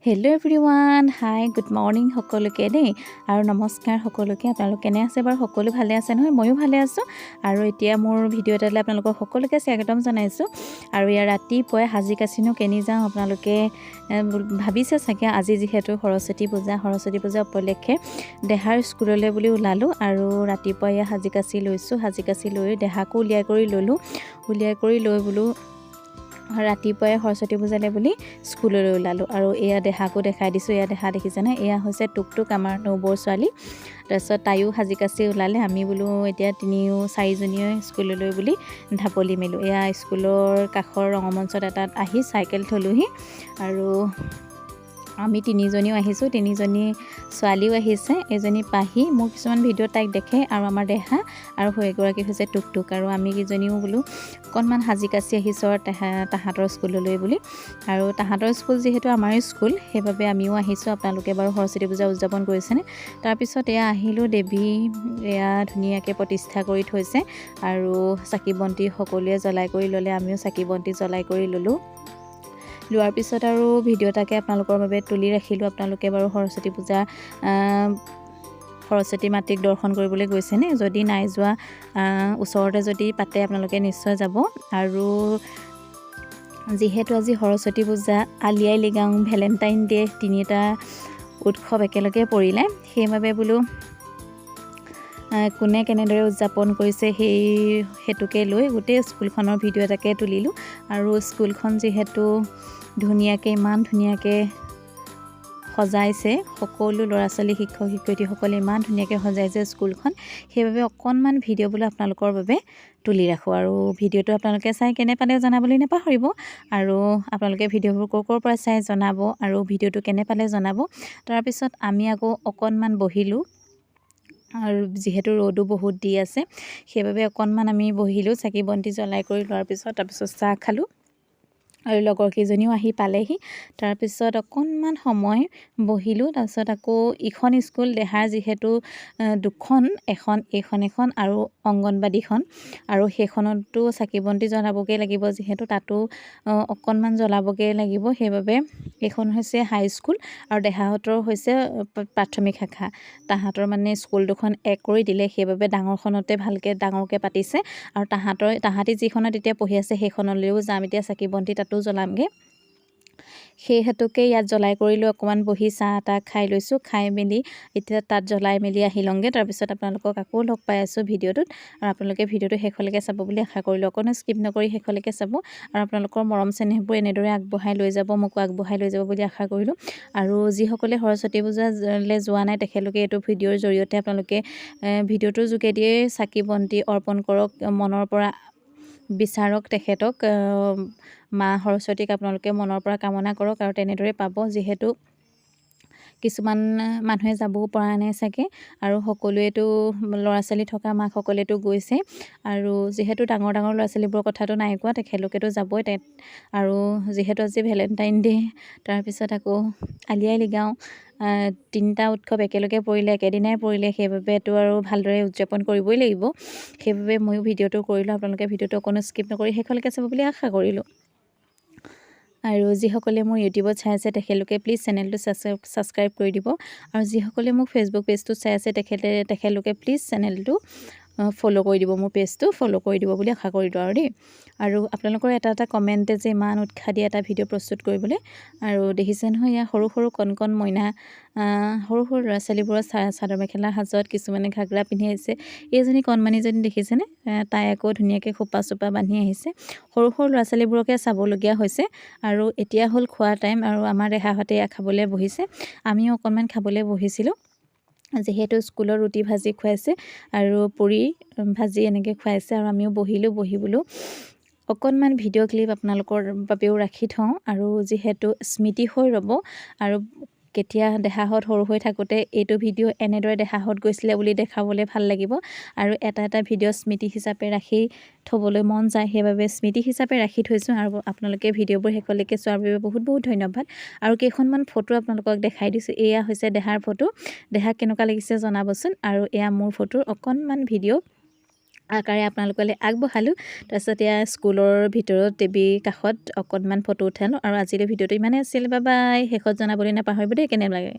Hello' everyone, hi good morning সকলোকে দেই আৰু নমস্কাৰ সকলোকে। আপোনালোক কেনে আছে বাৰু? সকলো ভালে আছে নহয়? ময়ো ভালে আছোঁ। আৰু এতিয়া মোৰ ভিডিঅ' এটালৈ আপোনালোকক সকলোকে স্বাগতম জনাইছোঁ। আৰু ইয়াৰ ৰাতিপুৱাই সাজি কাচিনো কেনি যাওঁ আপোনালোকে ভাবিছে চাগে। আজি যিহেতু সৰস্বতী পূজা উপলক্ষে দেহাৰ স্কুললৈ বুলি ওলালোঁ আৰু ৰাতিপুৱাই সাজি কাচি লৈছোঁ। সাজি কাচি লৈ দেহাকো উলিয়াই কৰি লৈ বোলো ৰাতিপুৱাই সৰস্বতী পূজালৈ বুলি স্কুললৈ ওলালোঁ। আৰু এয়া দেহাকো দেখাই দিছোঁ। এয়া দেহা দেখিছেনে? এয়া হৈছে টুকটুক, আমাৰ নবৌৰ ছোৱালী। তাৰপিছত তাইও সাজি কাচি ওলালে। আমি বোলো এতিয়া চাৰিজনীয়ে স্কুললৈ বুলি ঢাপলি মেলোঁ। এয়া স্কুলৰ কাষৰ ৰঙমঞ্চত এটাত আহি চাইকেল থলোহি আৰু আমি তিনিজনীও আহিছোঁ। তিনিজনী ছোৱালীও আহিছে। এজনী পাহি, মোৰ কিছুমান ভিডিঅ'ত তাইক দেখে, আৰু আমাৰ দেহা আৰু এগৰাকী হৈছে টুকটুক। আৰু আমি কেইজনীও বোলো অকণমান সাজি কাচি আহিছোঁ আৰু তাহাঁতৰ স্কুললৈ বুলি। আৰু তাহাঁতৰ স্কুল যিহেতু আমাৰ স্কুল, সেইবাবে আমিও আহিছোঁ। আপোনালোকে বাৰু সৰস্বতী পূজা উদযাপন কৰিছেনে? তাৰপিছত এয়া আহিলোঁ, দেৱী এয়া ধুনীয়াকৈ প্ৰতিষ্ঠা কৰি থৈছে আৰু চাকি বন্তি সকলোৱে জ্বলাই কৰি ল'লে। আমিও চাকি বন্তি জ্বলাই কৰি ল'লোঁ। লোৱাৰ পিছত আৰু ভিডিঅ' এটাকে আপোনালোকৰ বাবে তুলি ৰাখিলোঁ। আপোনালোকে বাৰু সৰস্বতী মাতৃক দৰ্শন কৰিবলৈ গৈছেনে? যদি নাই যোৱা, ওচৰতে যদি পাতে আপোনালোকে নিশ্চয় যাব। আৰু যিহেতু আজি সৰস্বতী পূজা, আলি আই লৃগাং, ভেলেণ্টাইন ডে, তিনিটা উৎসৱ একেলগে পৰিলে, সেইবাবে বোলো কোনে কেনেদৰে উদযাপন কৰিছে সেইটোকে লৈ গোটেই স্কুলখনৰ ভিডিঅ' এটাকে তুলিলোঁ। আৰু স্কুলখন যিহেতু ইমান ধুনীয়াকৈ সজাইছে, সকলো ল'ৰা ছোৱালী, শিক্ষক শিক্ষয়িত্ৰীসকলে ইমান ধুনীয়াকৈ সজাইছে স্কুলখন, সেইবাবে অকণমান ভিডিঅ' বোলো আপোনালোকৰ বাবে তুলি ৰাখোঁ। আৰু ভিডিঅ'টো আপোনালোকে চাই কেনে পালে জনাবলৈ নাপাহৰিব। আৰু আপোনালোকে ভিডিঅ'বোৰ ক'ৰ পৰা চাই জনাব আৰু ভিডিঅ'টো কেনে পালে জনাব। তাৰপিছত আমি আকৌ অকণমান বহিলোঁ, আৰু যিহেতু ৰ'দো বহুত দি আছে, সেইবাবে অকণমান আমি বহিলোঁ চাকি বন্তি জ্বলাই কৰি লোৱাৰ পিছত। তাৰপিছত চাহ খালোঁ আৰু লগৰ কেইজনীও আহি পালেহি। তাৰপিছত অকণমান সময় বহিলোঁ। তাৰপিছত আকৌ ইখন স্কুল, দেহাৰ যিহেতু দুখন, এইখন আৰু অংগনবাদীখন, আৰু সেইখনতো চাকি বন্তি জ্বলাবগৈ লাগিব, যিহেতু তাতো অকণমান জ্বলাবগৈ লাগিব। সেইবাবে এইখন হৈছে হাইস্কুল আৰু দেহাহঁতৰ হৈছে প্ৰাথমিক শাখা। তাহাঁতৰ মানে স্কুল দুখন এক কৰি দিলে, সেইবাবে ডাঙৰকৈ পাতিছে। আৰু তাহাঁতি যিখনত এতিয়া পঢ়ি আছে সেইখনলৈও যাম এতিয়া চাকি বন্তি তাতো জ্বলামগৈ। সেই হেতুকে ইয়াত জ্বলাই কৰি লৈ অকণমান বহি চাহ তাহ খাই লৈছোঁ। খাই মেলি এতিয়া তাত জ্বলাই মেলি আহি লওঁগৈ। তাৰপিছত আপোনালোকক আকৌ লগ পাই আছোঁ ভিডিঅ'টোত। আৰু আপোনালোকে ভিডিঅ'টো শেষলৈকে চাব বুলি আশা কৰিলোঁ। অকণো স্কিপ নকৰি শেষলৈকে চাব। আৰু আপোনালোকৰ মৰম চেনেহবোৰ এনেদৰে আগবঢ়াই লৈ যাব, মোকো আগবঢ়াই লৈ যাব বুলি আশা কৰিলোঁ। আৰু যিসকলে সৰস্বতী পূজালৈ যোৱা নাই, তেখেতলোকে এইটো ভিডিঅ'ৰ জৰিয়তে আপোনালোকে ভিডিঅ'টোৰ যোগেদিয়ে চাকি বন্তি অৰ্পণ কৰক, মনৰ পৰা বিচাৰক তেখেতক, মা সৰস্বতীক আপোনালোকে মনৰ পৰা কামনা কৰক, আৰু তেনেদৰে পাব। যিহেতু কিছুমান মানুহে যাবও পৰা নাই চাগে, আৰু সকলোৱেতো ল'ৰা ছোৱালী থকা মাকসকলেতো গৈছে। আৰু যিহেতু ডাঙৰ ল'ৰা ছোৱালীবোৰৰ কথাটো নাই কোৱা, তেখেতলোকেতো যাবই। আৰু যিহেতু আজি ভেলেণ্টাইন ডে, তাৰপিছত আকৌ আলি আই লৃগাং, তিনিটা উৎসৱ একেলগে পৰিলে, একেদিনাই পৰিলে, সেইবাবেতো আৰু ভালদৰে উদযাপন কৰিবই লাগিব। সেইবাবে ময়ো ভিডিঅ'টো কৰিলোঁ। আপোনালোকে ভিডিঅ'টো অকণো স্কিপ নকৰি শেষলৈকে চাব বুলি আশা কৰিলোঁ। আৰু যিসকলে মোৰ ইউটিউবত চাই আছে, তেখেতলোকে প্লিজ চেনেলটো ছাবস্ক্ৰাইব কৰি দিব। আৰু যিসকলে মোক ফেচবুক পেজটোত চাই আছে, তেখেতলোকে প্লিজ চেনেলটো ফ'ল' কৰি দিব, মোৰ পেজটো ফ'ল' কৰি দিব বুলি আশা কৰিলোঁ আৰু দেই। আৰু আপোনালোকৰ এটা কমেণ্টে যে ইমান উৎসাহ দিয়ে এটা ভিডিঅ' প্ৰস্তুত কৰিবলৈ। আৰু দেখিছে নহয়, ইয়াৰ সৰু কণ মইনা, সৰু ল'ৰা ছোৱালীবোৰৰ চাদৰ মেখেলা সাজত, কিছুমানে ঘাগৰা পিন্ধি আহিছে। এইজনী কণমানিজনী দেখিছেনে? তাই আকৌ ধুনীয়াকৈ খোপা চোপা বান্ধি আহিছে। সৰু ল'ৰা ছোৱালীবোৰকে চাবলগীয়া হৈছে। আৰু এতিয়া হ'ল খোৱা টাইম, আৰু আমাৰ দেহাহঁতে খাবলৈ বহিছে। আমিও অকণমান খাবলৈ বহিছিলোঁ। যিহেতু স্কুলৰ ৰুটি ভাজি খুৱাইছে আৰু পুৰি ভাজি এনেকৈ খুৱাইছে, আৰু আমিও বহি বোলো অকণমান ভিডিঅ' ক্লিপ আপোনালোকৰ বাবেও ৰাখি থওঁ, আৰু যিহেতু স্মৃতি হৈ ৰ'ব। আৰু কেতিয়া দেহাহঁত সৰু হৈ থাকোঁতে এইটো ভিডিঅ' এনেদৰে দেহাহঁত গৈছিলে বুলি দেখাবলৈ ভাল লাগিব। আৰু এটা ভিডিঅ' স্মৃতি হিচাপে ৰাখি থ'বলৈ মন যায়, সেইবাবে স্মৃতি হিচাপে ৰাখি থৈছোঁ। আৰু আপোনালোকে ভিডিঅ'বোৰ শেষলৈকে চোৱাৰ বাবে বহুত ধন্যবাদ। আৰু কেইখনমান ফটো আপোনালোকক দেখাই দিছোঁ। এয়া হৈছে দেহাৰ ফটো। দেহাক কেনেকুৱা লাগিছে জনাবচোন। আৰু এয়া মোৰ ফটোৰ অকণমান ভিডিঅ'। আকাৰে আপোনালোকলৈ আগবঢ়ালোঁ। তাৰপিছত এয়া স্কুলৰ ভিতৰত টিভিৰ কাষত অকণমান ফটো উঠালোঁ আৰু আজিলৈ ভিডিঅ'টো ইমানেই আছিল। Bye bye. শেষত জনাবলৈ নাপাহৰিব দেই কেনে লাগে।